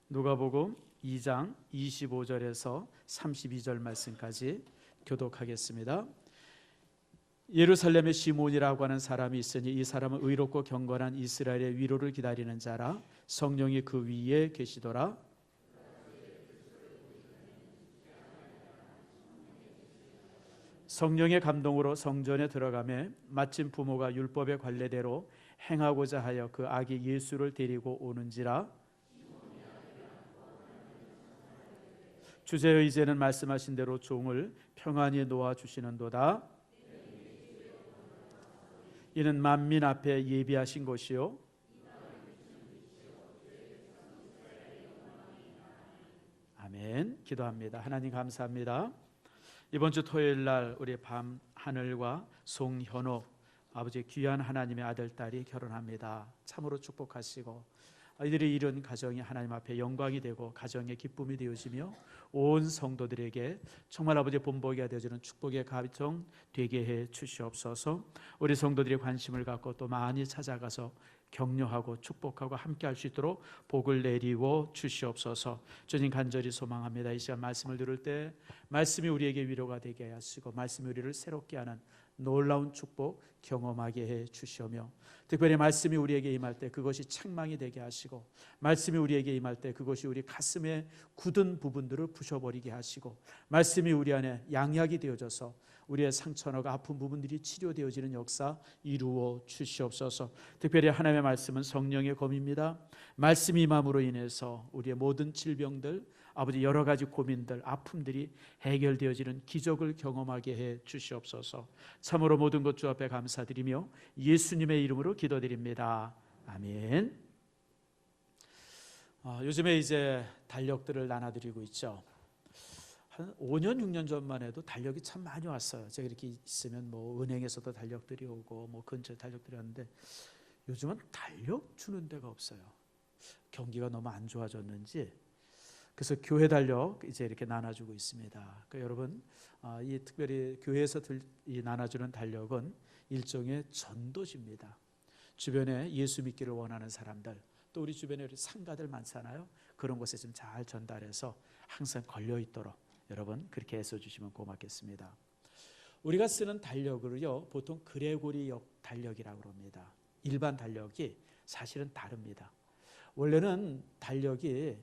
누가복음 2장 25절에서 32절 말씀까지 교독하겠습니다. 예루살렘에 시몬이라고 하는 사람이 있으니 이 사람은 의롭고 경건한 이스라엘의 위로를 기다리는 자라. 성령이 그 위에 계시더라. 성령의 감동으로 성전에 들어가매 마침 부모가 율법의 관례대로 행하고자 하여 그 아기 예수를 데리고 오는지라. 주제여 이제는 말씀하신 대로 종을 평안히 놓아 주시는도다. 이는 만민 앞에 예비하신 것이요 아멘. 기도합니다. 하나님 감사합니다. 이번 주 토요일 날 우리 밤 하늘과 송현옥 아버지 귀한 하나님의 아들 딸이 결혼합니다. 참으로 축복하시고 이들이 이룬 가정이 하나님 앞에 영광이 되고 가정의 기쁨이 되어지며 온 성도들에게 정말 아버지 본보기가 되어지는 축복의 가정 되게 해 주시옵소서. 우리 성도들이 관심을 갖고 또 많이 찾아가서 격려하고 축복하고 함께 할 수 있도록 복을 내리고 주시옵소서. 주님 간절히 소망합니다. 이 시간 말씀을 들을 때 말씀이 우리에게 위로가 되게 하시고 말씀이 우리를 새롭게 하는 놀라운 축복 경험하게 해 주시오며 특별히 말씀이 우리에게 임할 때 그것이 책망이 되게 하시고 말씀이 우리에게 임할 때 그것이 우리 가슴에 굳은 부분들을 부셔버리게 하시고 말씀이 우리 안에 양약이 되어져서 우리의 상처나고 아픈 부분들이 치료되어지는 역사 이루어 주시옵소서. 특별히 하나님의 말씀은 성령의 검입니다. 말씀이 임함으로 인해서 우리의 모든 질병들 아버지 여러 가지 고민들 아픔들이 해결되어지는 기적을 경험하게 해 주시옵소서. 참으로 모든 것 주 앞에 감사드리며 예수님의 이름으로 기도드립니다. 아멘. 요즘에 이제 달력들을 나눠드리고 있죠. 한 5년 6년 전만 해도 달력이 참 많이 왔어요. 제가 이렇게 있으면 뭐 은행에서도 달력들이 오고 뭐 근처에 달력들이 왔는데 요즘은 달력 주는 데가 없어요. 경기가 너무 안 좋아졌는지. 그래서 교회 달력 이제 이렇게 나눠주고 있습니다. 그러니까 여러분 이 특별히 교회에서 이 나눠주는 달력은 일종의 전도지입니다. 주변에 예수 믿기를 원하는 사람들 또 우리 주변에 우리 상가들 많잖아요. 그런 곳에 좀 잘 전달해서 항상 걸려 있도록 여러분 그렇게 애써 주시면 고맙겠습니다. 우리가 쓰는 달력을요 보통 그레고리역 달력이라고 합니다. 일반 달력이 사실은 다릅니다. 원래는 달력이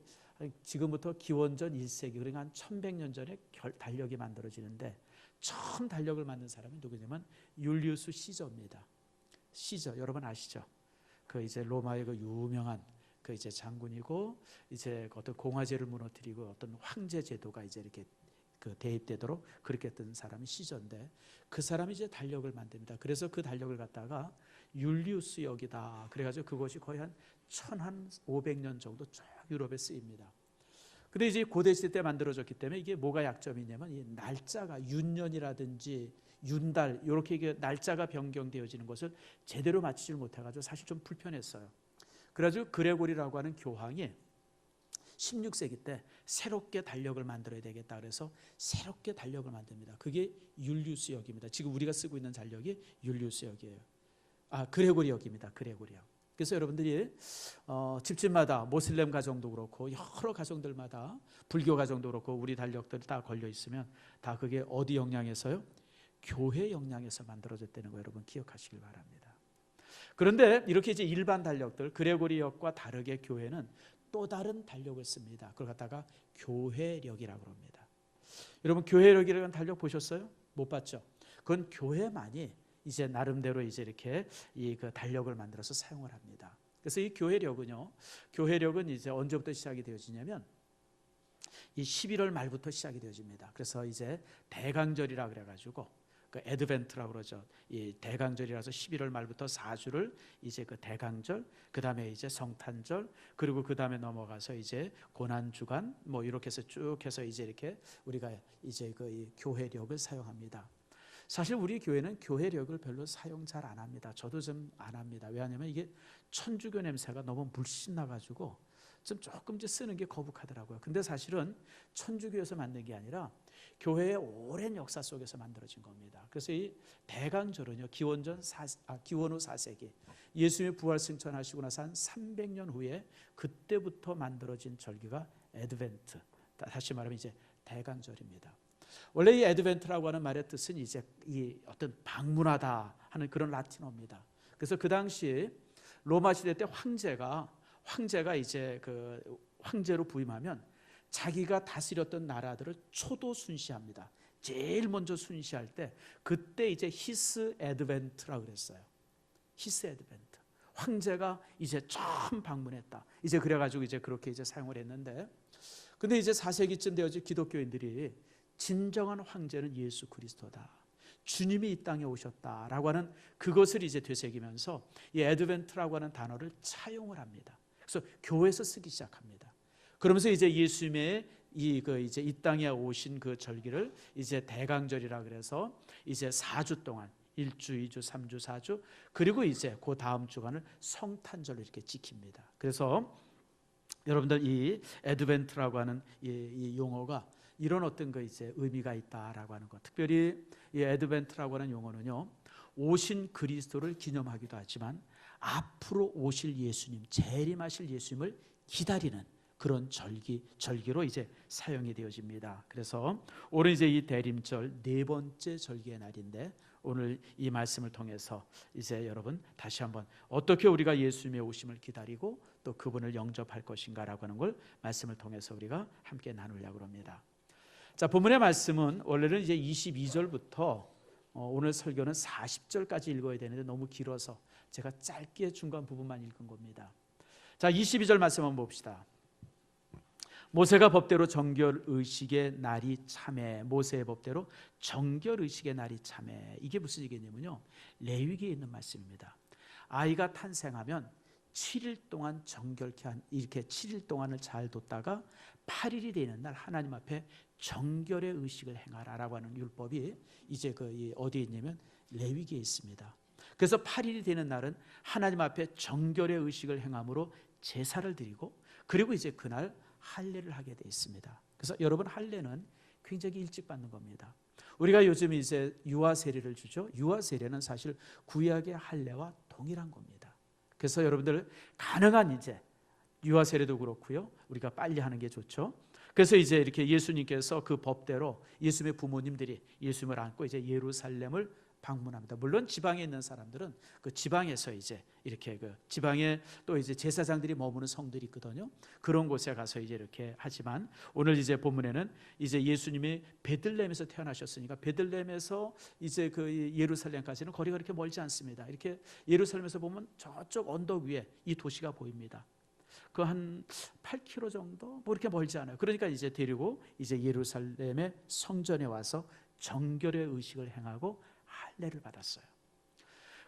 지금부터 기원전 1세기 그러니까 한 1100년 전에 달력이 만들어지는데 처음 달력을 만든 사람이 누구냐면 율리우스 시저입니다. 시저 여러분 아시죠? 그 이제 로마의 그 유명한 그 이제 장군이고 이제 어떤 공화제를 무너뜨리고 어떤 황제 제도가 이제 이렇게 그 대입되도록 그렇게 했던 사람이 시저인데 그 사람이 이제 달력을 만듭니다. 그래서 그 달력을 갖다가 율리우스역이다. 그래가지고 그것이 거의 한 1500년 정도 쭉 유럽에 쓰입니다. 근데 이제 고대시대 때 만들어졌기 때문에 이게 뭐가 약점이냐면 이 날짜가 윤년이라든지 윤달 이렇게 이게 날짜가 변경되어지는 것을 제대로 맞추지 못해가지고 사실 좀 불편했어요. 그래가지고 그레고리라고 하는 교황이 16세기 때 새롭게 달력을 만들어야 되겠다 그래서 새롭게 달력을 만듭니다. 그게 율리우스역입니다. 지금 우리가 쓰고 있는 달력이 율리우스역이에요. 그레고리역입니다. 그레고리역. 그래서 여러분들이 집집마다 모슬렘 가정도 그렇고 여러 가정들마다 불교 가정도 그렇고 우리 달력들 다 걸려 있으면 다 그게 어디 영향에서요? 교회 영향에서 만들어졌다는 거 여러분 기억하시길 바랍니다. 그런데 이렇게 이제 일반 달력들 그레고리역과 다르게 교회는 또 다른 달력을 씁니다. 그걸 갖다가 교회력이라고 합니다. 여러분 교회력이라는 달력 보셨어요? 못 봤죠? 그건 교회만이 이제 나름대로 이제 이렇게 이 그 달력을 만들어서 사용을 합니다. 그래서 이 교회력은 이제 언제부터 시작이 되어지냐면 이 11월 말부터 시작이 되어집니다. 그래서 이제 대강절이라 그래가지고 그 애드벤트라고 그러죠. 이 대강절이라서 11월 말부터 4주를 이제 그 대강절, 그 다음에 이제 성탄절, 그리고 그 다음에 넘어가서 이제 고난주간 뭐 이렇게 해서 쭉 해서 이제 이렇게 우리가 이제 그 이 교회력을 사용합니다. 사실 우리 교회는 교회력을 별로 사용 잘 안 합니다. 저도 좀 안 합니다. 왜냐하면 이게 천주교 냄새가 너무 물씬 나가지고 조금 이제 쓰는 게 거북하더라고요. 근데 사실은 천주교에서 만든 게 아니라 교회의 오랜 역사 속에서 만들어진 겁니다. 그래서 이 대강절은요, 기원 후 4세기 예수님의 부활 승천하시고 나서 한 300년 후에 그때부터 만들어진 절기가 애드벤트, 다시 말하면 이제 대강절입니다. 원래 이 애드벤트라고 하는 말의 뜻은 이제 이 어떤 방문하다 하는 그런 라틴어입니다. 그래서 그 당시 로마 시대 때 황제가 이제 그 황제로 부임하면 자기가 다스렸던 나라들을 초도 순시합니다. 제일 먼저 순시할 때 그때 이제 히스 애드벤트라고 그랬어요. 히스 애드벤트. 황제가 이제 처음 방문했다. 이제 그래가지고 이제 그렇게 이제 사용을 했는데, 근데 이제 4세기쯤 되어지 기독교인들이 진정한 황제는 예수 그리스도다, 주님이 이 땅에 오셨다라고 하는 그것을 이제 되새기면서 이 애드벤트라고 하는 단어를 차용을 합니다. 그래서 교회에서 쓰기 시작합니다. 그러면서 이제 예수님의 이제 이 땅에 오신 그 절기를 이제 대강절이라 그래서 이제 4주 동안 1주, 2주, 3주, 4주, 그리고 이제 그 다음 주간을 성탄절로 이렇게 지킵니다. 그래서 여러분들 이 애드벤트라고 하는 이 용어가 이런 어떤 그 이제 의미가 있다라고 하는 것. 특별히 이 애드벤트라고 하는 용어는요, 오신 그리스도를 기념하기도 하지만 앞으로 오실 예수님, 재림하실 예수님을 기다리는 그런 절기로 이제 사용이 되어집니다. 그래서 오늘 이제 이 대림절 네 번째 절기의 날인데, 오늘 이 말씀을 통해서 이제 여러분 다시 한번 어떻게 우리가 예수님의 오심을 기다리고 또 그분을 영접할 것인가라고 하는 걸 말씀을 통해서 우리가 함께 나누려고 합니다. 자, 본문의 말씀은 원래는 이제 22절부터 오늘 설교는 40절까지 읽어야 되는데 너무 길어서 제가 짧게 중간 부분만 읽은 겁니다. 자, 22절 말씀 한번 봅시다. 모세가 법대로 정결의식의 날이 참해. 모세의 법대로 정결의식의 날이 참해. 이게 무슨 얘기냐면요, 레위기에 있는 말씀입니다. 아이가 탄생하면 7일 동안 정결케 이렇게 7일 동안을 잘 뒀다가 8일이 되는 날 하나님 앞에 정결의 의식을 행하라라고 하는 율법이 이제 그 어디에 있냐면 레위기에 있습니다. 그래서 8일이 되는 날은 하나님 앞에 정결의 의식을 행함으로 제사를 드리고, 그리고 이제 그날 할례를 하게 되어 있습니다. 그래서 여러분, 할례는 굉장히 일찍 받는 겁니다. 우리가 요즘 이제 유아 세례를 주죠. 유아 세례는 사실 구약의 할례와 동일한 겁니다. 그래서 여러분들 가능한 이제 유아 세례도 그렇고요, 우리가 빨리 하는 게 좋죠. 그래서 이제 이렇게 예수님께서 그 법대로 예수님의 부모님들이 예수님을 안고 이제 예루살렘을 방문합니다. 물론 지방에 있는 사람들은 그 지방에서 이제 이렇게 그 지방에 또 이제 제사장들이 머무는 성들이 있거든요. 그런 곳에 가서 이제 이렇게 하지만, 오늘 이제 본문에는 이제 예수님이 베들레헴에서 태어나셨으니까 베들레헴에서 이제 그 예루살렘까지는 거리가 그렇게 멀지 않습니다. 이렇게 예루살렘에서 보면 저쪽 언덕 위에 이 도시가 보입니다. 그 한 8km 정도 뭐 이렇게 멀지 않아요. 그러니까 이제 데리고 이제 예루살렘의 성전에 와서 정결의 의식을 행하고 할례를 받았어요.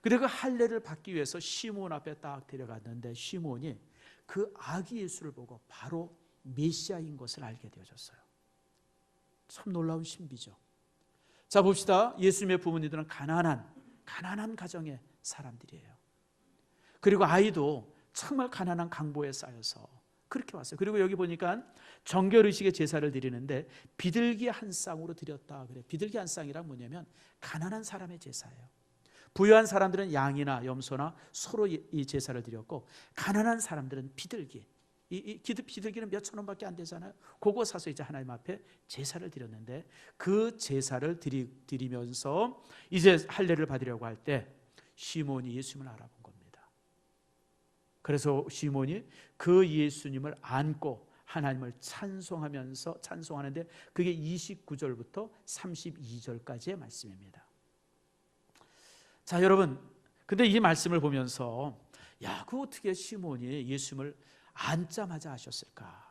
근데 그 할례를 받기 위해서 시몬 앞에 딱 데려갔는데, 시몬이 그 아기 예수를 보고 바로 메시아인 것을 알게 되어졌어요. 참 놀라운 신비죠. 자, 봅시다. 예수님의 부모님들은 가난한 가정의 사람들이에요. 그리고 아이도 정말 가난한 강보에 쌓여서 그렇게 왔어요. 그리고 여기 보니까 정결의식의 제사를 드리는데 비둘기 한 쌍으로 드렸다 그래. 비둘기 한 쌍이란 뭐냐면 가난한 사람의 제사예요. 부유한 사람들은 양이나 염소나 소로 이 제사를 드렸고, 가난한 사람들은 비둘기. 이 비둘기는 몇 천 원밖에 안 되잖아요. 그거 사서 이제 하나님 앞에 제사를 드렸는데, 그 제사를 드리면서 이제 할례를 받으려고 할 때 시몬이 예수님을 알아본 겁니다. 그래서 시몬이 그 예수님을 안고 하나님을 찬송하는데 그게 29절부터 32절까지의 말씀입니다. 자, 여러분, 근데 이 말씀을 보면서 그 어떻게 시몬이 예수님을 앉자마자 하셨을까?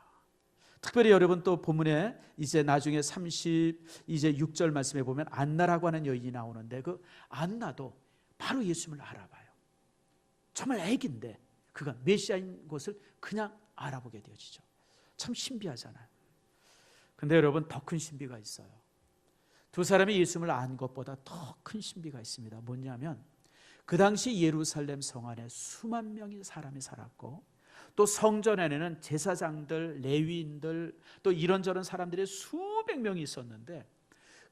특별히 여러분 또 본문에 이제 나중에 36절 말씀에 보면 안나라고 하는 여인이 나오는데, 그 안나도 바로 예수님을 알아봐요. 정말 애기인데 그가 메시아인 것을 그냥 알아보게 되어지죠. 참 신비하잖아요. 근데 여러분, 더 큰 신비가 있어요. 두 사람이 예수님을 안 것보다 더 큰 신비가 있습니다. 뭐냐면 그 당시 예루살렘 성 안에 수만 명의 사람이 살았고, 또 성전 안에는 제사장들, 레위인들, 또 이런저런 사람들이 수백 명이 있었는데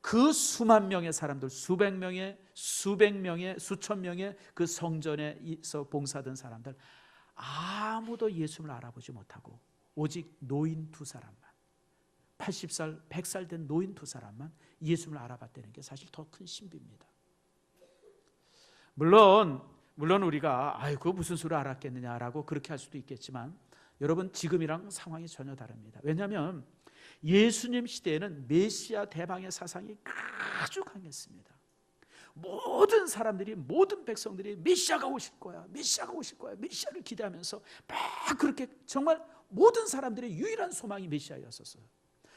그 수만 명의 사람들, 수백 명의, 수천 명의 그 성전에서 봉사하던 사람들 아무도 예수를 알아보지 못하고 오직 노인 두 사람만, 80살, 100살 된 노인 두 사람만 예수를 알아봤다는 게 사실 더 큰 신비입니다. 물론 우리가 그거 무슨 수를 알았겠느냐라고 그렇게 할 수도 있겠지만 여러분, 지금이랑 상황이 전혀 다릅니다. 왜냐하면 예수님 시대에는 메시아 대방의 사상이 아주 강했습니다. 모든 사람들이, 모든 백성들이 메시아가 오실 거야, 메시아가 오실 거야, 메시아를 기대하면서 막 그렇게 정말 모든 사람들의 유일한 소망이 메시아였었어요.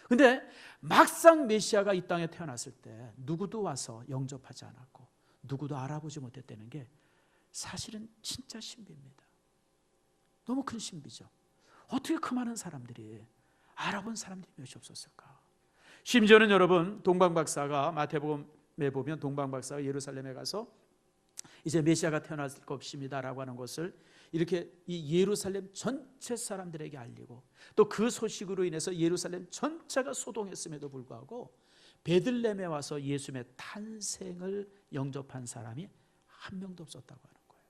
근데 막상 메시아가 이 땅에 태어났을 때 누구도 와서 영접하지 않았고 누구도 알아보지 못했다는 게 사실은 진짜 신비입니다. 너무 큰 신비죠. 어떻게 그 많은 사람들이 알아본 사람들이 몇이 없었을까? 심지어는 여러분, 동방박사가 마태복음에 보면 동방박사가 예루살렘에 가서 이제 메시아가 태어날 것입니다라고 하는 것을 이렇게 이 예루살렘 전체 사람들에게 알리고 또 그 소식으로 인해서 예루살렘 전체가 소동했음에도 불구하고 베들레헴에 와서 예수님의 탄생을 영접한 사람이 한 명도 없었다고 하는 거예요.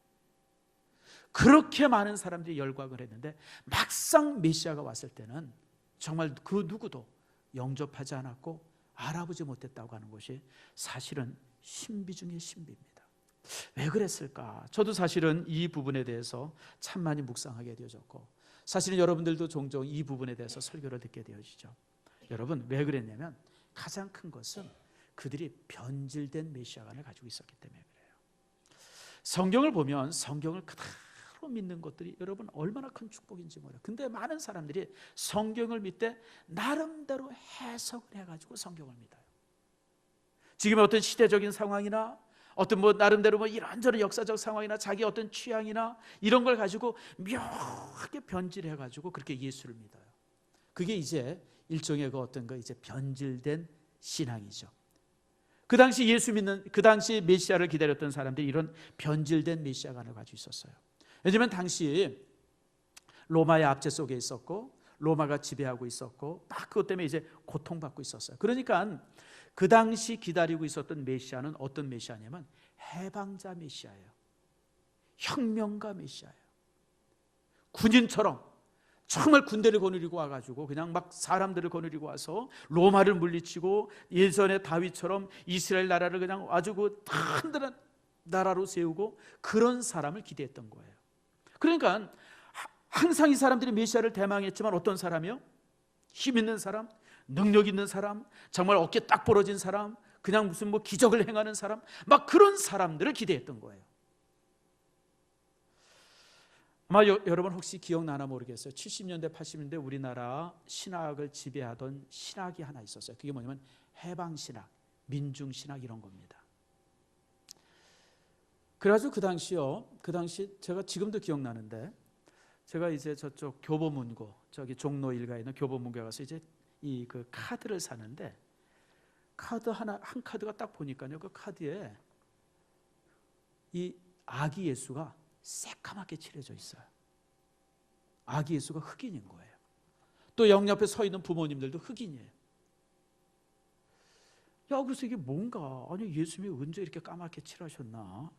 그렇게 많은 사람들이 열광을 했는데 막상 메시아가 왔을 때는 정말 그 누구도 영접하지 않았고 알아보지 못했다고 하는 것이 사실은 신비 중의 신비입니다. 왜 그랬을까? 저도 사실은 이 부분에 대해서 참 많이 묵상하게 되어졌고 사실은 여러분들도 종종 이 부분에 대해서 설교를 듣게 되어지죠. 여러분, 왜 그랬냐면 가장 큰 것은 그들이 변질된 메시아관을 가지고 있었기 때문에 그래요. 성경을 보면 성경을 그대로 믿는 것들이 여러분 얼마나 큰 축복인지 몰라요. 근데 많은 사람들이 성경을 믿되 나름대로 해석을 해가지고 성경을 믿어요. 지금의 어떤 시대적인 상황이나 어떤 나름대로 이런저런 역사적 상황이나 자기 어떤 취향이나 이런 걸 가지고 묘하게 변질해가지고 그렇게 예수를 믿어요. 그게 이제 일종의 이제 변질된 신앙이죠. 그 당시 그 당시 메시아를 기다렸던 사람들이 이런 변질된 메시아관을 가지고 있었어요. 왜냐하면 당시 로마의 압제 속에 있었고 로마가 지배하고 있었고 막 그것 때문에 이제 고통받고 있었어요. 그러니까 그 당시 기다리고 있었던 메시아는 어떤 메시아냐면 해방자 메시아예요. 혁명가 메시아예요. 군인처럼 정말 군대를 거느리고 와가지고 그냥 막 사람들을 거느리고 와서 로마를 물리치고 예전의 다윗처럼 이스라엘 나라를 그냥 아주 그 단단한 나라로 세우고 그런 사람을 기대했던 거예요. 그러니까 항상 이 사람들이 메시아를 대망했지만 어떤 사람이요? 힘 있는 사람, 능력 있는 사람, 정말 어깨 딱 부러진 사람, 그냥 무슨 기적을 행하는 사람, 막 그런 사람들을 기대했던 거예요. 아마 여러분 혹시 기억나나 모르겠어요. 70년대, 80년대 우리나라 신학을 지배하던 신학이 하나 있었어요. 그게 뭐냐면 해방신학, 민중신학 이런 겁니다. 그래가지고 그 당시 제가 지금도 기억나는데 제가 이제 저쪽 교보문고, 저기 종로 일가에 있는 교보문고에 가서 이제 그 카드를 사는데 카드 한 카드가 딱 보니까요, 그 카드에 이 아기 예수가 새까맣게 칠해져 있어요. 아기 예수가 흑인인 거예요. 또 옆에 서 있는 부모님들도 흑인이에요. 그래서 이게 뭔가, 아니 예수님이 언제 이렇게 까맣게 칠하셨나?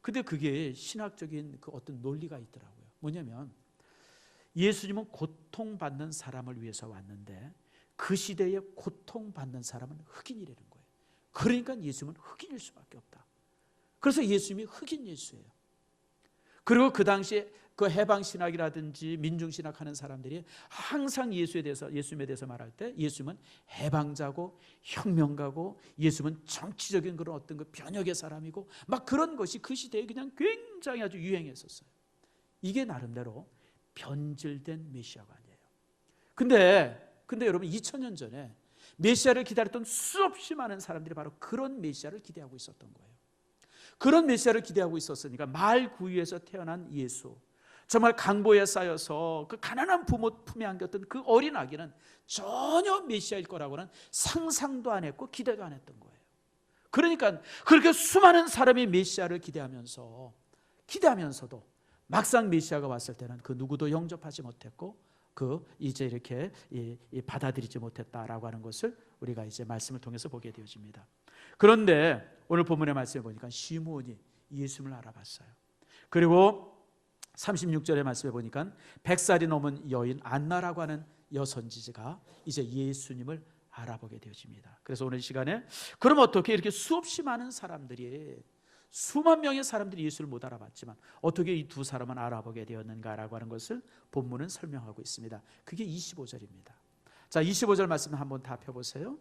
근데 그게 신학적인 그 어떤 논리가 있더라고요. 뭐냐면 예수님은 고통받는 사람을 위해서 왔는데 그 시대에 고통받는 사람은 흑인이라는 거예요. 그러니까 예수님은 흑인일 수밖에 없다. 그래서 예수님이 흑인 예수예요. 그리고 그 당시에 그 해방신학이라든지 민중신학 하는 사람들이 항상 예수님에 대해서 말할 때 예수님은 해방자고 혁명가고 예수님은 정치적인 그런 어떤 그 변혁의 사람이고 막 그런 것이 그 시대에 그냥 굉장히 아주 유행했었어요. 이게 나름대로 변질된 메시아관이에요. 근데 여러분 2000년 전에 메시아를 기다렸던 수없이 많은 사람들이 바로 그런 메시아를 기대하고 있었던 거예요. 그런 메시아를 기대하고 있었으니까 말 구유에서 태어난 예수, 정말 강보에 쌓여서 그 가난한 부모 품에 안겼던 그 어린 아기는 전혀 메시아일 거라고는 상상도 안 했고 기대도 안 했던 거예요. 그러니까 그렇게 수많은 사람이 메시아를 기대하면서도 막상 메시아가 왔을 때는 그 누구도 영접하지 못했고 이제 이렇게 받아들이지 못했다라고 하는 것을 우리가 이제 말씀을 통해서 보게 되어집니다. 그런데 오늘 본문의 말씀을 보니까 시므온이 예수님을 알아봤어요. 그리고 36절의 말씀에 보니까 100살이 넘은 여인 안나라고 하는 여선지가 이제 예수님을 알아보게 되어집니다. 그래서 오늘 시간에 그럼 어떻게 이렇게 수없이 많은 사람들이, 수만 명의 사람들이 예수를 못 알아봤지만 어떻게 이 두 사람은 알아보게 되었는가라고 하는 것을 본문은 설명하고 있습니다. 그게 25절입니다. 자, 25절 말씀 한번 다 펴보세요.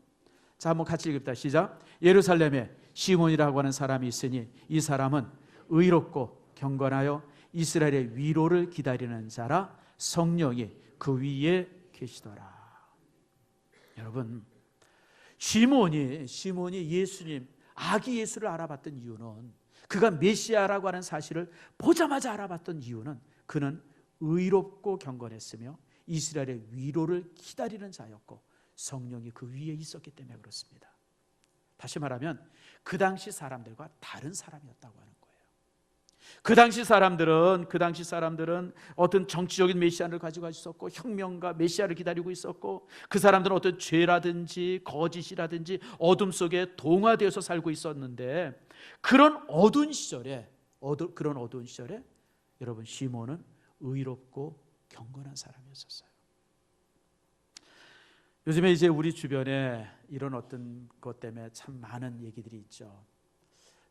자, 한번 같이 읽읍시다. 시작. 예루살렘에 시몬이라고 하는 사람이 있으니 이 사람은 의롭고 경건하여 이스라엘의 위로를 기다리는 자라, 성령이 그 위에 계시더라. 여러분, 시몬이 예수님, 아기 예수를 알아봤던 이유는, 그가 메시아라고 하는 사실을 보자마자 알아봤던 이유는 그는 의롭고 경건했으며 이스라엘의 위로를 기다리는 자였고 성령이 그 위에 있었기 때문에 그렇습니다. 다시 말하면 그 당시 사람들과 다른 사람이었다고 하는 거예요. 그 당시 사람들은 어떤 정치적인 메시아를 가지고 있었고 혁명가 메시아를 기다리고 있었고, 그 사람들은 어떤 죄라든지 거짓이라든지 어둠 속에 동화되어서 살고 있었는데, 그런 어두운 시절에 여러분, 시몬은 의롭고 경건한 사람이었어요. 요즘에 이제 우리 주변에 이런 어떤 것 때문에 참 많은 얘기들이 있죠.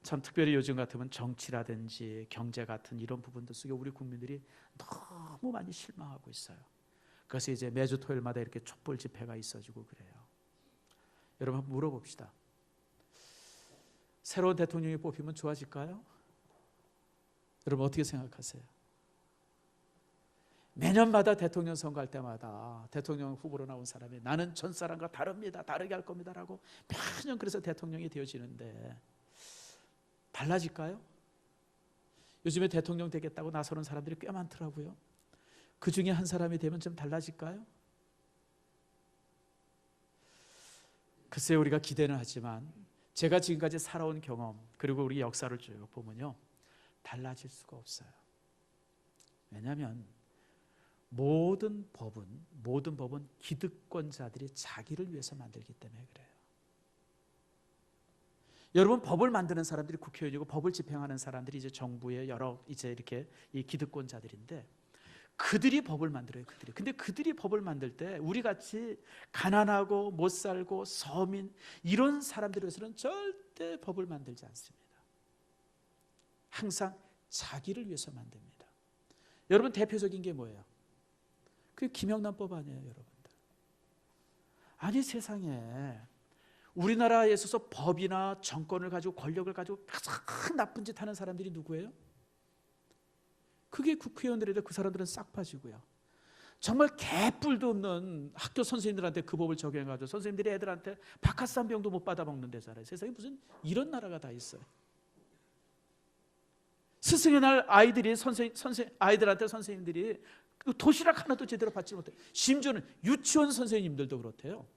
참 특별히 요즘 같으면 정치라든지 경제 같은 이런 부분들 속에 우리 국민들이 너무 많이 실망하고 있어요. 그래서 이제 매주 토요일마다 이렇게 촛불 집회가 있어지고 그래요. 여러분, 한번 물어봅시다. 새로운 대통령이 뽑히면 좋아질까요? 여러분, 어떻게 생각하세요? 매년마다 대통령 선거할 때마다 대통령 후보로 나온 사람이 나는 전 사람과 다릅니다, 다르게 할 겁니다라고 매년 그래서 대통령이 되어지는데 달라질까요? 요즘에 대통령 되겠다고 나서는 사람들이 꽤 많더라고요. 그 중에 한 사람이 되면 좀 달라질까요? 글쎄, 우리가 기대는 하지만 제가 지금까지 살아온 경험 그리고 우리 역사를 쭉 보면요, 달라질 수가 없어요. 왜냐하면 모든 법은 기득권자들이 자기를 위해서 만들기 때문에 그래요. 여러분, 법을 만드는 사람들이 국회의원이고 법을 집행하는 사람들이 이제 정부의 여러 이제 이렇게 이 기득권자들인데, 그들이 법을 만들어요. 근데 그들이 법을 만들 때 우리 같이 가난하고 못 살고 서민 이런 사람들에 위해서는 절대 법을 만들지 않습니다. 항상 자기를 위해서 만듭니다. 여러분, 대표적인 게 뭐예요? 그게 김영란법 아니에요, 여러분들. 아니, 세상에 우리나라에 있어서 법이나 정권을 가지고 권력을 가지고 가장 나쁜 짓 하는 사람들이 누구예요? 그게 국회의원들인데 그 사람들은 싹 빠지고요. 정말 개뿔도 없는 학교 선생님들한테 그 법을 적용해가지고 선생님들이 애들한테 박하산병도 못 받아먹는 데잖아요. 세상에 무슨 이런 나라가 다 있어요. 스승의 날 아이들한테 선생님들이 도시락 하나도 제대로 받지 못해. 심지어는 유치원 선생님들도 그렇대요.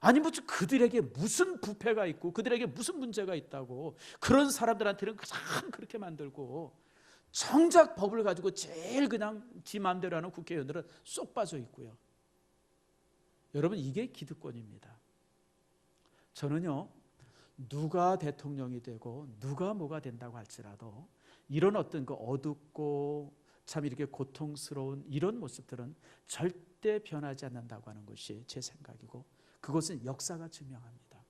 아니, 무슨 그들에게 무슨 부패가 있고 그들에게 무슨 문제가 있다고 그런 사람들한테는 그냥 그렇게 만들고, 정작 법을 가지고 제일 그냥 지 마음대로 하는 국회의원들은 쏙 빠져 있고요. 여러분, 이게 기득권입니다. 저는요, 누가 대통령이 되고 누가 뭐가 된다고 할지라도 이런 어떤 그 어둡고 참 이렇게 고통스러운 이런 모습들은 절대 변하지 않는다고 하는 것이 제 생각이고, 그것은 역사가 증명합니다.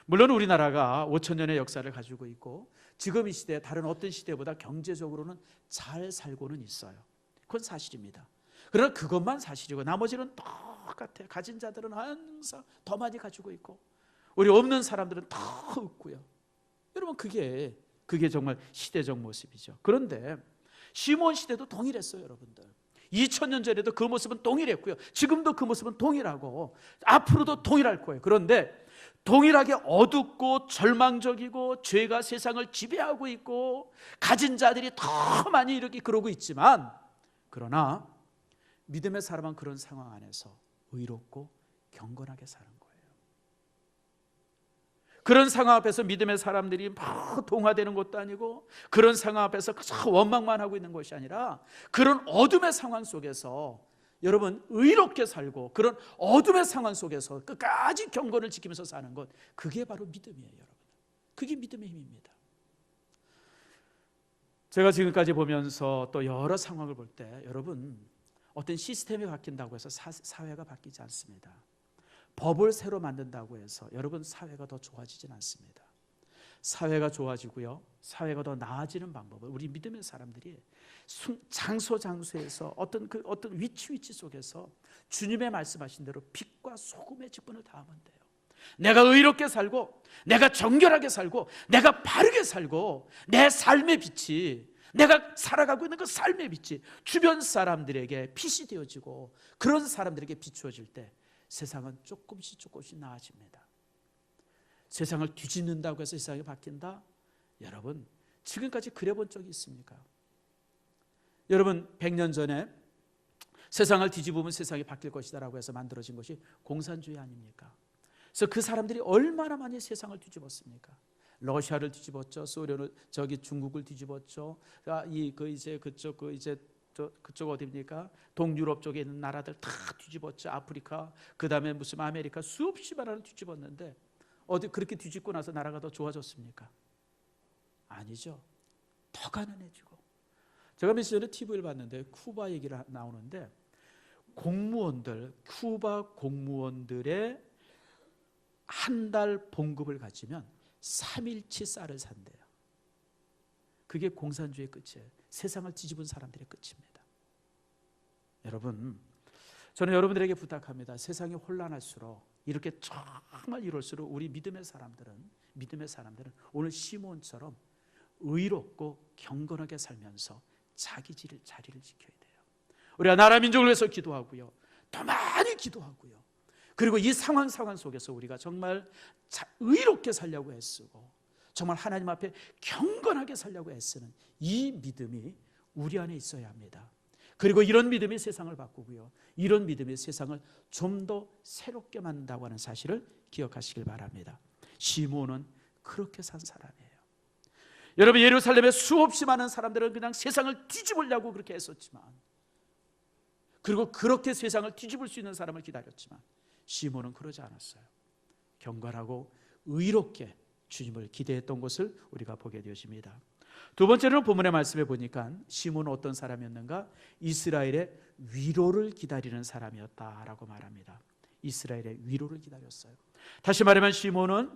물론 우리나라가 5,000년의 역사를 가지고 있고 지금 이 시대 다른 어떤 시대보다 경제적으로는 잘 살고는 있어요. 그건 사실입니다. 그러나 그것만 사실이고 나머지는 똑같아요. 가진 자들은 항상 더 많이 가지고 있고 우리 없는 사람들은 더 없고요. 여러분, 그게 정말 시대적 모습이죠. 그런데 시몬 시대도 동일했어요, 여러분들. 2000년 전에도 그 모습은 동일했고요. 지금도 그 모습은 동일하고 앞으로도 동일할 거예요. 그런데 동일하게 어둡고 절망적이고 죄가 세상을 지배하고 있고 가진 자들이 더 많이 이렇게 그러고 있지만, 그러나 믿음의 사람은 그런 상황 안에서 의롭고 경건하게 사는 거예요. 그런 상황 앞에서 믿음의 사람들이 막 동화되는 것도 아니고 그런 상황 앞에서 그저 원망만 하고 있는 것이 아니라 그런 어둠의 상황 속에서 여러분 의롭게 살고 그런 어둠의 상황 속에서 끝까지 경건을 지키면서 사는 것, 그게 바로 믿음이에요, 여러분. 그게 믿음의 힘입니다. 제가 지금까지 보면서 또 여러 상황을 볼 때 여러분, 어떤 시스템이 바뀐다고 해서 사회가 바뀌지 않습니다. 법을 새로 만든다고 해서 여러분 사회가 더 좋아지진 않습니다. 사회가 좋아지고요, 사회가 더 나아지는 방법은 우리 믿음의 사람들이 장소에서 어떤 위치 속에서 주님의 말씀하신 대로 빛과 소금의 직분을 다하면 돼요. 내가 의롭게 살고 내가 정결하게 살고 내가 바르게 살고 내 삶의 빛이, 내가 살아가고 있는 그 삶의 빛이 주변 사람들에게 빛이 되어지고 그런 사람들에게 비추어질 때 세상은 조금씩 나아집니다. 세상을 뒤집는다고 해서 세상이 바뀐다? 여러분, 지금까지 그래 본 적이 있습니까? 여러분, 100년 전에 세상을 뒤집으면 세상이 바뀔 것이다 라고 해서 만들어진 것이 공산주의 아닙니까? 그래서 그 사람들이 얼마나 많이 세상을 뒤집었습니까? 러시아를 뒤집었죠. 소련을, 중국을 뒤집었죠. 그쪽 어디입니까? 동유럽 쪽에 있는 나라들 다 뒤집었죠. 아프리카, 그 다음에 무슨 아메리카, 수없이 나라를 뒤집었는데 어디 그렇게 뒤집고 나서 나라가 더 좋아졌습니까? 아니죠. 더 가난해지고. 제가 며칠 전에 TV를 봤는데 쿠바 얘기를 나오는데 쿠바 공무원들의 한 달 봉급을 가지면 3일치 쌀을 산대요. 그게 공산주의의 끝이에요. 세상을 뒤집은 사람들의 끝입니다. 여러분, 저는 여러분들에게 부탁합니다. 세상이 혼란할수록 이렇게 정말 이럴수록 우리 믿음의 사람들은 오늘 시몬처럼 의롭고 경건하게 살면서 자기 자리를 지켜야 돼요. 우리가 나라 민족을 위해서 기도하고요, 더 많이 기도하고요, 그리고 이 상황 속에서 우리가 정말 의롭게 살려고 애쓰고 정말 하나님 앞에 경건하게 살려고 애쓰는 이 믿음이 우리 안에 있어야 합니다. 그리고 이런 믿음이 세상을 바꾸고요, 이런 믿음이 세상을 좀 더 새롭게 만든다고 하는 사실을 기억하시길 바랍니다. 시므온은 그렇게 산 사람이에요. 여러분, 예루살렘에 수없이 많은 사람들은 그냥 세상을 뒤집으려고 그렇게 했었지만, 그리고 그렇게 세상을 뒤집을 수 있는 사람을 기다렸지만 시므온은 그러지 않았어요. 경건하고 의롭게 주님을 기대했던 것을 우리가 보게 되어집니다. 두 번째로는 본문의 말씀에 보니까 시므온은 어떤 사람이었는가? 이스라엘의 위로를 기다리는 사람이었다라고 말합니다. 이스라엘의 위로를 기다렸어요. 다시 말하면 시므온은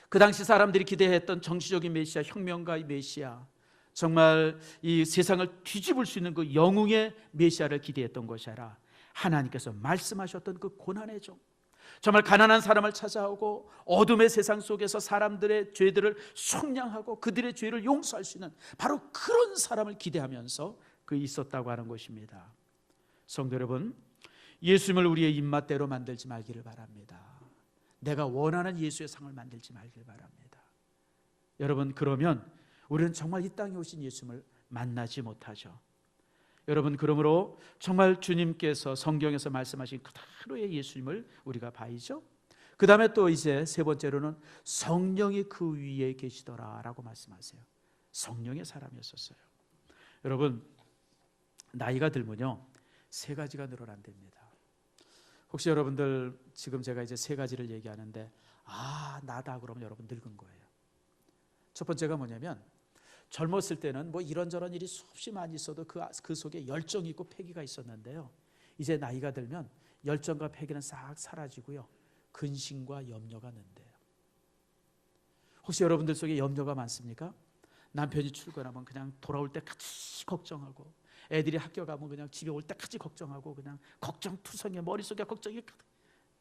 그 당시 사람들이 기대했던 정치적인 메시아, 혁명가의 메시아, 정말 이 세상을 뒤집을 수 있는 그 영웅의 메시아를 기대했던 것이 아니라 하나님께서 말씀하셨던 그 고난의 종, 정말 가난한 사람을 찾아오고 어둠의 세상 속에서 사람들의 죄들을 속량하고 그들의 죄를 용서할 수 있는 바로 그런 사람을 기대하면서 그 있었다고 하는 것입니다. 성도 여러분, 예수님을 우리의 입맛대로 만들지 말기를 바랍니다. 내가 원하는 예수의 상을 만들지 말기를 바랍니다. 여러분, 그러면 우리는 정말 이 땅에 오신 예수님을 만나지 못하죠. 여러분, 그러므로 정말 주님께서 성경에서 말씀하신 그대로의 예수님을 우리가 봐야죠. 그 다음에 또 이제 세 번째로는 성령이 그 위에 계시더라라고 말씀하세요. 성령의 사람이었었어요. 여러분, 나이가 들면요, 세 가지가 늘어난답니다. 혹시 여러분들 지금 제가 이제 세 가지를 얘기하는데 나다 그러면 여러분 늙은 거예요. 첫 번째가 뭐냐면, 젊었을 때는 뭐 이런저런 일이 수없이 많이 있어도 그 속에 열정이 있고 패기가 있었는데요, 이제 나이가 들면 열정과 패기는 싹 사라지고요, 근심과 염려가 는대요. 혹시 여러분들 속에 염려가 많습니까? 남편이 출근하면 그냥 돌아올 때까지 걱정하고, 애들이 학교 가면 그냥 집에 올 때까지 걱정하고, 그냥 걱정투성이에 머릿속에 걱정이 가득.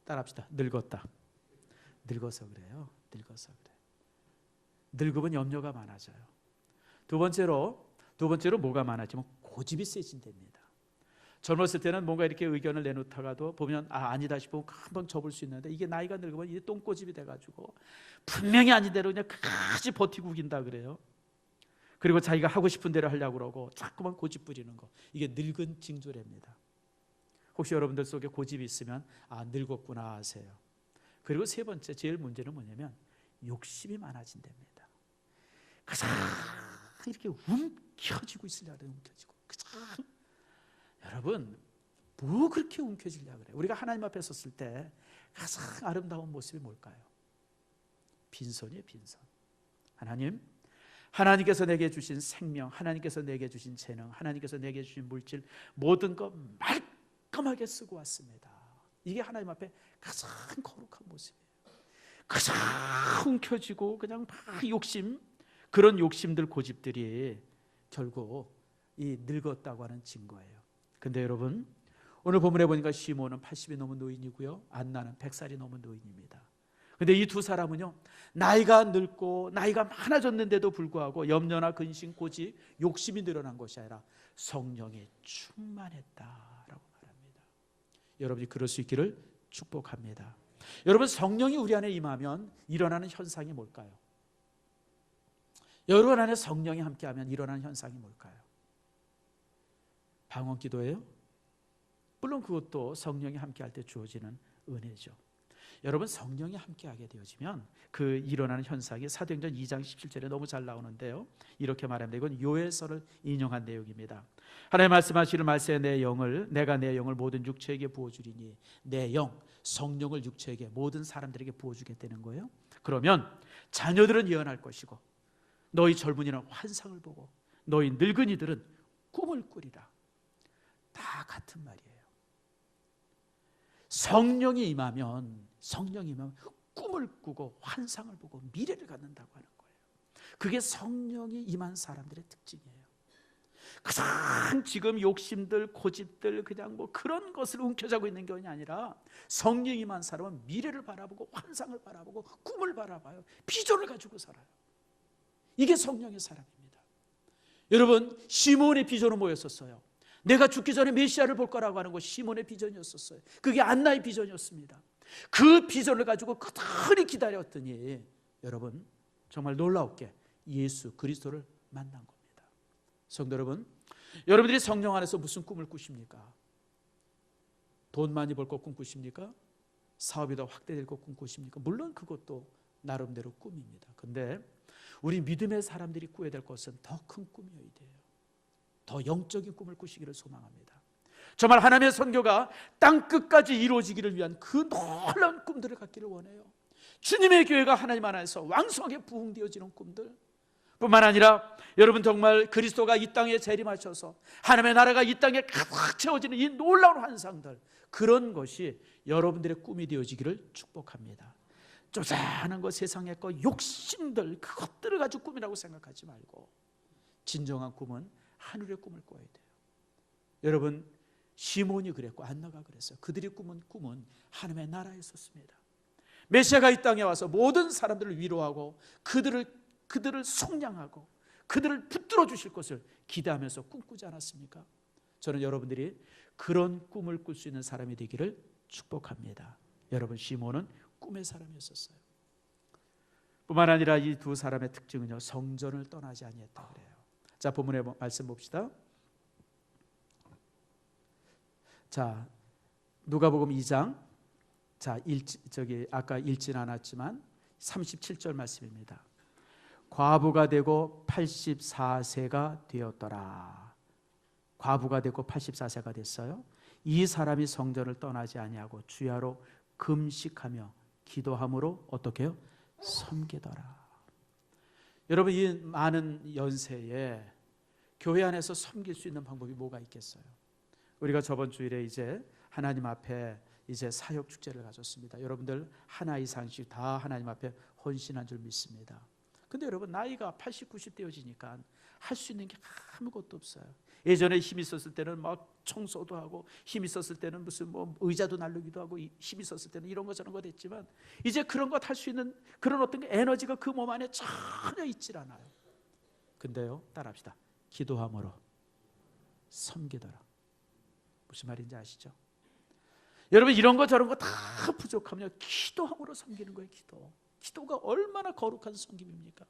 따라합시다. 늙었다. 늙어서 그래요. 늙어서 그래. 늙으면 염려가 많아져요. 두 번째로 뭐가 많아지면 고집이 세진답니다. 젊었을 때는 뭔가 이렇게 의견을 내놓다가도 보면 아니다 싶으면 금방 접을 수 있는데, 이게 나이가 늙으면 이게 똥고집이 돼가지고 분명히 아닌 대로 그냥 끝까지 버티고 우긴다 그래요. 그리고 자기가 하고 싶은 대로 하려고 그러고 자꾸만 고집 부리는 거, 이게 늙은 징조랍니다. 혹시 여러분들 속에 고집이 있으면 늙었구나 하세요. 그리고 세 번째, 제일 문제는 뭐냐면 욕심이 많아진답니다. 가장 이렇게 움켜쥐고 있으려고 그래요. 움켜쥐고. 가장. 여러분, 뭐 그렇게 움켜쥐려고 그래요? 우리가 하나님 앞에 섰을 때 가장 아름다운 모습이 뭘까요? 빈손이에요. 빈손. 하나님께서 내게 주신 생명, 하나님께서 내게 주신 재능, 하나님께서 내게 주신 물질, 모든 것 말끔하게 쓰고 왔습니다. 이게 하나님 앞에 가장 거룩한 모습이에요. 가장 움켜쥐고 그냥 막 욕심, 그런 욕심들, 고집들이 결국 이 늙었다고 하는 증거예요. 근데 여러분, 오늘 본문에 보니까 시몬은 80이 넘은 노인이고요, 안나는 100살이 넘은 노인입니다. 근데 이 두 사람은요, 나이가 늙고 나이가 많아졌는데도 불구하고 염려나 근심, 고집, 욕심이 늘어난 것이 아니라 성령에 충만했다라고 말합니다. 여러분이 그럴 수 있기를 축복합니다. 여러분, 성령이 우리 안에 임하면 일어나는 현상이 뭘까요? 여러분 안에 성령이 함께하면 일어나는 현상이 뭘까요? 방언 기도예요? 물론 그것도 성령이 함께할 때 주어지는 은혜죠. 여러분, 성령이 함께하게 되어지면 그 일어나는 현상이 사도행전 2장 17절에 너무 잘 나오는데요, 이렇게 말합니다. 이건 요엘서를 인용한 내용입니다. 하나님 말씀하시는 말씀에 내가 내 영을 모든 육체에게 부어주리니, 내 영, 성령을 육체에게, 모든 사람들에게 부어주겠다는 거예요. 그러면 자녀들은 예언할 것이고, 너희 젊은이는 환상을 보고, 너희 늙은이들은 꿈을 꾸리라. 다 같은 말이에요. 성령이 임하면 꿈을 꾸고 환상을 보고 미래를 갖는다고 하는 거예요. 그게 성령이 임한 사람들의 특징이에요. 가장 지금 욕심들, 고집들, 그냥 뭐 그런 것을 움켜쥐고 있는 게 아니라 성령이 임한 사람은 미래를 바라보고 환상을 바라보고 꿈을 바라봐요. 비전을 가지고 살아요. 이게 성령의 사람입니다. 여러분, 시몬의 비전은 뭐였었어요? 내가 죽기 전에 메시아를 볼 거라고 하는 것이 시몬의 비전이었었어요. 그게 안나의 비전이었습니다. 그 비전을 가지고 그들이 기다렸더니 여러분, 정말 놀라웠게 예수 그리스도를 만난 겁니다. 성도 여러분, 여러분들이 성령 안에서 무슨 꿈을 꾸십니까? 돈 많이 벌 것 꿈꾸십니까? 사업이 더 확대될 것 꿈꾸십니까? 물론 그것도 나름대로 꿈입니다. 근데 우리 믿음의 사람들이 꾸어야 될 것은 더 큰 꿈이어야 돼요. 더 영적인 꿈을 꾸시기를 소망합니다. 정말 하나님의 선교가 땅끝까지 이루어지기를 위한 그 놀라운 꿈들을 갖기를 원해요. 주님의 교회가 하나님 안에서 왕성하게 부흥되어지는 꿈들, 뿐만 아니라 여러분, 정말 그리스도가 이 땅에 재림하셔서 하나님의 나라가 이 땅에 가득 채워지는 이 놀라운 환상들, 그런 것이 여러분들의 꿈이 되어지기를 축복합니다. 쪼잔한 것, 세상의 것, 욕심들, 그것들을 가지고 꿈이라고 생각하지 말고 진정한 꿈은 하늘의 꿈을 꿔야 돼요. 여러분, 시몬이 그랬고 안나가 그랬어요. 그들이 꿈은 하나님의 나라에 있었습니다. 메시아가 이 땅에 와서 모든 사람들을 위로하고 그들을 속량하고 그들을 붙들어 주실 것을 기대하면서 꿈꾸지 않았습니까? 저는 여러분들이 그런 꿈을 꿀 수 있는 사람이 되기를 축복합니다. 여러분, 시몬은 꿈의 사람이었어요. 뿐만 아니라 이 두 사람의 특징은요, 성전을 떠나지 아니했다 그래요. 자, 본문의 말씀 봅시다. 자, 누가복음 2장, 자, 아까 읽진 않았지만 37절 말씀입니다. 과부가 되고 84세가 되었더라. 과부가 되고 84세가 됐어요. 이 사람이 성전을 떠나지 아니하고 주야로 금식하며 기도함으로 어떻게 해요? 섬기더라. 여러분, 이 많은 연세에 교회 안에서 섬길 수 있는 방법이 뭐가 있겠어요? 우리가 저번 주일에 이제 하나님 앞에 이제 사역 축제를 가졌습니다. 여러분들 하나 이상씩 다 하나님 앞에 헌신한 줄 믿습니다. 근데 여러분, 나이가 80, 90 되어지니까 할 수 있는 게 아무것도 없어요. 예전에 힘 있었을 때는 막 청소도 하고, 힘 있었을 때는 무슨 뭐 의자도 날르기도 하고, 힘 있었을 때는 이런 거 저런 거 됐지만 이제 그런 것 할 수 있는 그런 어떤 에너지가 그 몸 안에 전혀 있질 않아요. 근데요, 따라합시다. 기도함으로 섬기더라. 무슨 말인지 아시죠? 여러분, 이런 거 저런 거 다 부족하면 기도함으로 섬기는 거예요. 기도가 얼마나 거룩한 섬김입니까?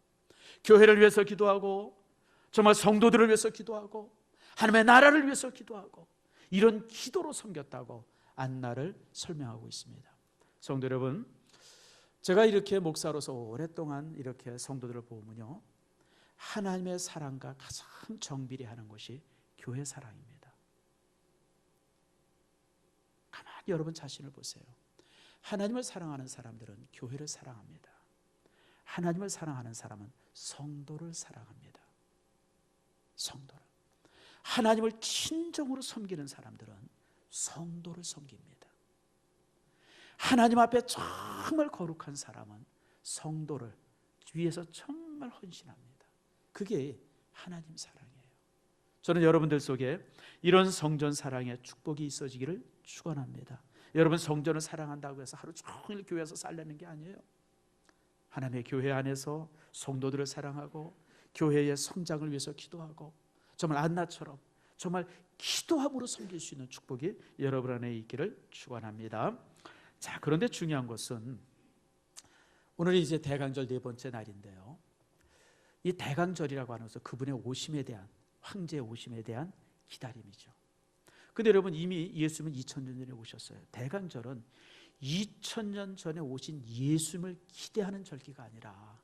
교회를 위해서 기도하고, 정말 성도들을 위해서 기도하고, 하나님의 나라를 위해서 기도하고, 이런 기도로 섬겼다고 안나를 설명하고 있습니다. 성도 여러분, 제가 이렇게 목사로서 오랫동안 이렇게 성도들을 보면요, 하나님의 사랑과 가장 정비례하는 것이 교회 사랑입니다. 가만히 여러분 자신을 보세요. 하나님을 사랑하는 사람들은 교회를 사랑합니다. 하나님을 사랑하는 사람은 성도를 사랑합니다. 성도를. 하나님을 진정으로 섬기는 사람들은 성도를 섬깁니다. 하나님 앞에 정말 거룩한 사람은 성도를 위해서 정말 헌신합니다. 그게 하나님 사랑이에요. 저는 여러분들 속에 이런 성전 사랑의 축복이 있어지기를 축원합니다. 여러분, 성전을 사랑한다고 해서 하루 종일 교회에서 살려는 게 아니에요. 하나님의 교회 안에서 성도들을 사랑하고 교회의 성장을 위해서 기도하고 정말 안나처럼 정말 기도함으로 섬길 수 있는 축복이 여러분 안에 있기를 축원합니다. 자, 그런데 중요한 것은 오늘이 이제 대강절 네 번째 날인데요, 이 대강절이라고 하는 것은 그분의 오심에 대한, 황제의 오심에 대한 기다림이죠. 근데 여러분, 이미 예수님은 2000년 전에 오셨어요. 대강절은 2000년 전에 오신 예수님을 기대하는 절기가 아니라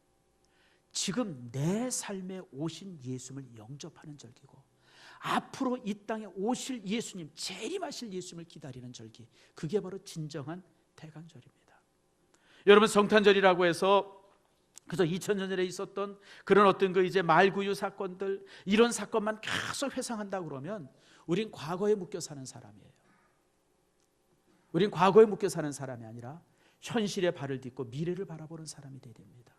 지금 내 삶에 오신 예수님을 영접하는 절기고, 앞으로 이 땅에 오실 예수님, 재림하실 예수님을 기다리는 절기, 그게 바로 진정한 대강절입니다. 여러분, 성탄절이라고 해서 그래서 2000년 전에 있었던 그런 어떤 그 이제 말구유 사건들, 이런 사건만 계속 회상한다 그러면 우린 과거에 묶여 사는 사람이에요. 우린 과거에 묶여 사는 사람이 아니라 현실에 발을 딛고 미래를 바라보는 사람이 되어야 됩니다.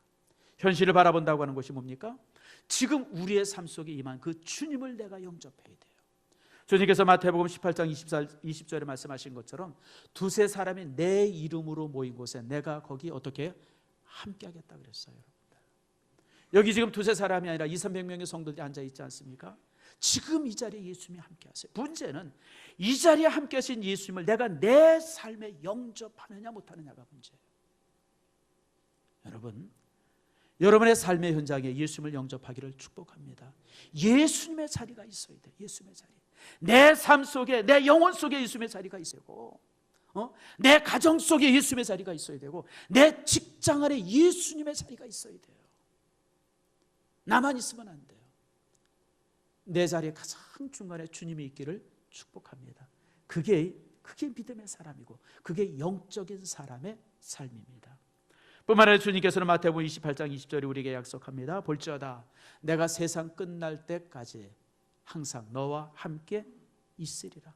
현실을 바라본다고 하는 것이 뭡니까? 지금 우리의 삶 속에 임한 그 주님을 내가 영접해야 돼요. 주님께서 마태복음 18장 20절에 말씀하신 것처럼 두세 사람이 내 이름으로 모인 곳에 내가 거기 어떻게 함께 하겠다 그랬어요. 여러분들, 여기 지금 두세 사람이 아니라 200~300명의 성도들이 앉아 있지 않습니까? 지금 이 자리에 예수님이 함께 하세요. 문제는 이 자리에 함께 하신 예수님을 내가 내 삶에 영접하느냐 못하느냐가 문제예요. 여러분, 여러분의 삶의 현장에 예수님을 영접하기를 축복합니다. 예수님의 자리가 있어야 돼요. 예수님의 자리. 내 삶 속에, 내 영혼 속에 예수님의 자리가 있어야 되고, 내 가정 속에 예수님의 자리가 있어야 되고, 내 직장 안에 예수님의 자리가 있어야 돼요. 나만 있으면 안 돼요. 내 자리에 가장 중간에 주님이 있기를 축복합니다. 그게 믿음의 사람이고 그게 영적인 사람의 삶입니다. 뿐만 아니라 주님께서는 마태복음 28장 20절에 우리에게 약속합니다. 볼지어다 내가 세상 끝날 때까지 항상 너와 함께 있으리라.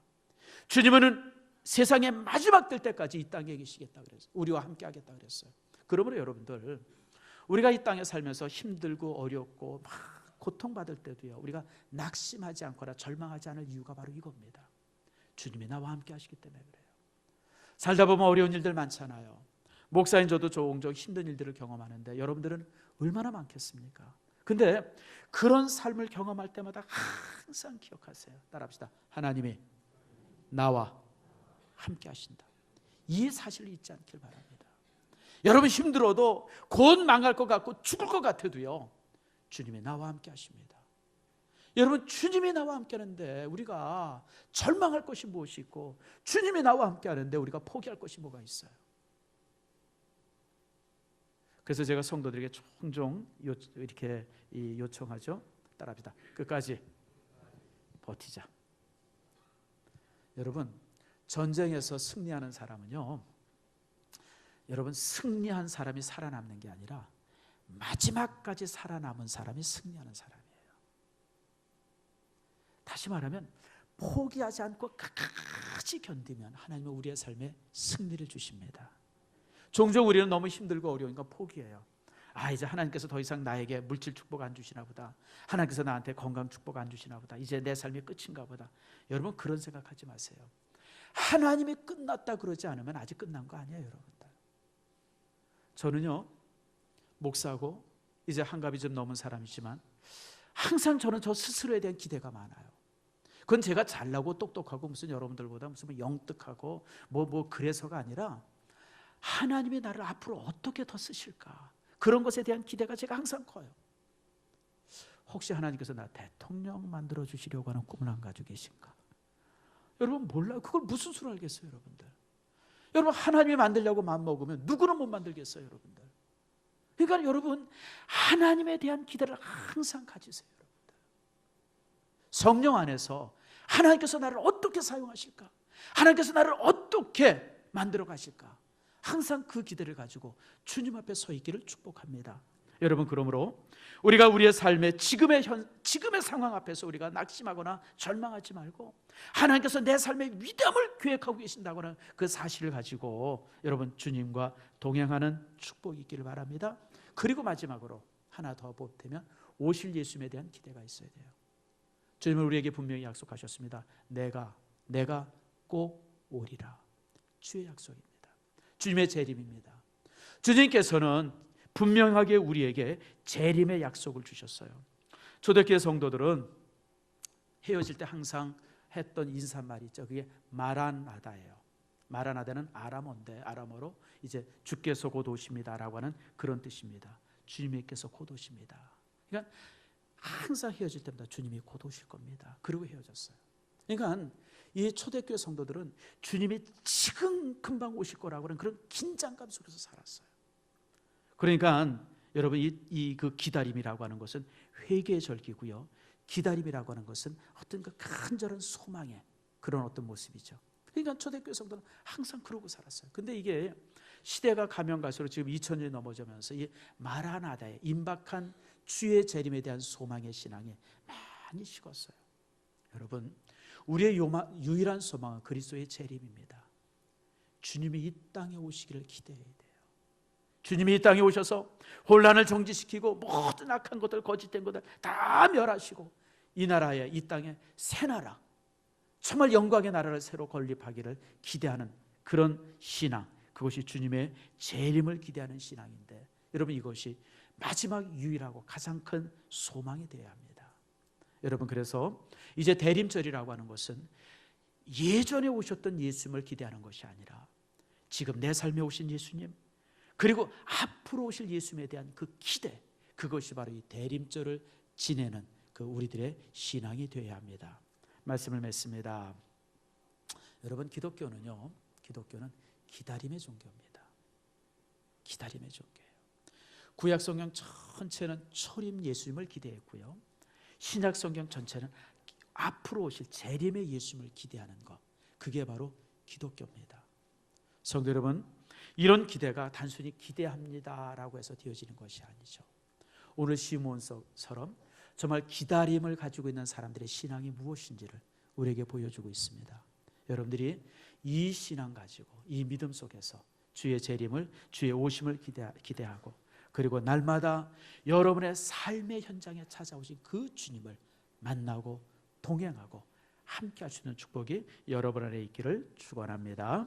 주님은 세상의 마지막 될 때까지 이 땅에 계시겠다 그랬어요. 우리와 함께 하겠다 그랬어요. 그러므로 여러분들, 우리가 이 땅에 살면서 힘들고 어렵고 막 고통받을 때도요, 우리가 낙심하지 않거나 절망하지 않을 이유가 바로 이겁니다. 주님이 나와 함께 하시기 때문에 그래요. 살다 보면 어려운 일들 많잖아요. 목사인 저도 종종 힘든 일들을 경험하는데 여러분들은 얼마나 많겠습니까? 근데 그런 삶을 경험할 때마다 항상 기억하세요. 따라합시다. 하나님이 나와 함께 하신다. 이 사실을 잊지 않길 바랍니다. 여러분, 힘들어도 곧 망할 것 같고 죽을 것 같아도요, 주님이 나와 함께 하십니다. 여러분, 주님이 나와 함께 하는데 우리가 절망할 것이 무엇이 있고, 주님이 나와 함께 하는데 우리가 포기할 것이 뭐가 있어요? 그래서 제가 성도들에게 종종 이렇게 요청하죠. 따라합시다. 끝까지 버티자. 여러분, 전쟁에서 승리하는 사람은요, 여러분, 승리한 사람이 살아남는 게 아니라 마지막까지 살아남은 사람이 승리하는 사람이에요. 다시 말하면 포기하지 않고 끝까지 견디면 하나님은 우리의 삶에 승리를 주십니다. 종종 우리는 너무 힘들고 어려우니까 포기해요. 이제 하나님께서 더 이상 나에게 물질 축복 안 주시나 보다. 하나님께서 나한테 건강 축복 안 주시나 보다. 이제 내 삶이 끝인가 보다. 여러분, 그런 생각하지 마세요. 하나님이 끝났다 그러지 않으면 아직 끝난 거 아니에요, 여러분들. 저는요, 목사고 이제 한갑이 좀 넘은 사람이지만 항상 저는 저 스스로에 대한 기대가 많아요. 그건 제가 잘나고 똑똑하고 무슨 여러분들보다 무슨 영특하고 뭐 그래서가 아니라 하나님이 나를 앞으로 어떻게 더 쓰실까, 그런 것에 대한 기대가 제가 항상 커요. 혹시 하나님께서 나 대통령 만들어 주시려고 하는 꿈을 안 가지고 계신가? 여러분 몰라요. 그걸 무슨 수로 알겠어요, 여러분들. 여러분, 하나님이 만들려고 마음먹으면 누구는 못 만들겠어요, 여러분들. 그러니까 여러분, 하나님에 대한 기대를 항상 가지세요, 여러분들. 성령 안에서 하나님께서 나를 어떻게 사용하실까? 하나님께서 나를 어떻게 만들어 가실까? 항상 그 기대를 가지고 주님 앞에 서 있기를 축복합니다. 여러분, 그러므로 우리가 우리의 삶의 지금의 상황 앞에서 우리가 낙심하거나 절망하지 말고, 하나님께서 내 삶의 위대함을 계획하고 계신다고는 그 사실을 가지고 여러분, 주님과 동행하는 축복이 있기를 바랍니다. 그리고 마지막으로 하나 더 보태면, 오실 예수님에 대한 기대가 있어야 돼요. 주님은 우리에게 분명히 약속하셨습니다. 내가 꼭 오리라. 주의 약속입니다. 주님의 재림입니다. 주님께서는 분명하게 우리에게 재림의 약속을 주셨어요. 초대교회 성도들은 헤어질 때 항상 했던 인사말이 있죠. 그게 마라나다예요. 마라나다는 아람어로 이제 주께서 곧 오십니다라고 하는 그런 뜻입니다. 주님께서 곧 오십니다. 그러니까 항상 헤어질 때마다 주님이 곧 오실 겁니다. 그리고 헤어졌어요. 그러니까 이 초대교회 성도들은 주님이 지금 금방 오실 거라고 하는 그런 긴장감 속에서 살았어요. 그러니까 여러분, 그 기다림이라고 하는 것은 회개의 절기고요, 기다림이라고 하는 것은 어떤 그 간절한 소망의 그런 어떤 모습이죠. 그러니까 초대교회 성도는 항상 그러고 살았어요. 근데 이게 시대가 가면 갈수록 지금 2000년이 넘어가면서 이 마라나다의 임박한 주의 재림에 대한 소망의 신앙이 많이 식었어요. 여러분, 우리의 유일한 소망은 그리스도의 재림입니다. 주님이 이 땅에 오시기를 기대해야 돼요. 주님이 이 땅에 오셔서 혼란을 정지시키고 모든 악한 것들, 거짓된 것들 다 멸하시고 이 나라에, 이 땅에 새 나라, 정말 영광의 나라를 새로 건립하기를 기대하는 그런 신앙, 그것이 주님의 재림을 기대하는 신앙인데, 여러분, 이것이 마지막 유일하고 가장 큰 소망이 되어야 합니다. 여러분, 그래서 이제 대림절이라고 하는 것은 예전에 오셨던 예수님을 기대하는 것이 아니라 지금 내 삶에 오신 예수님, 그리고 앞으로 오실 예수님에 대한 그 기대, 그것이 바로 이 대림절을 지내는 그 우리들의 신앙이 되어야 합니다. 말씀을 맺습니다. 여러분, 기독교는 기다림의 종교입니다. 기다림의 종교예요. 구약 성경 전체는 초림 예수님을 기대했고요, 신약 성경 전체는 앞으로 오실 재림의 예수님을 기대하는 것, 그게 바로 기독교입니다. 성도 여러분, 이런 기대가 단순히 기대합니다라고 해서 되어지는 것이 아니죠. 오늘 시므온처럼 정말 기다림을 가지고 있는 사람들의 신앙이 무엇인지를 우리에게 보여주고 있습니다. 여러분들이 이 신앙 가지고, 이 믿음 속에서 주의 재림을, 주의 오심을 기대하고, 그리고 날마다 여러분의 삶의 현장에 찾아오신 그 주님을 만나고 동행하고 함께 할 수 있는 축복이 여러분 안에 있기를 축원합니다.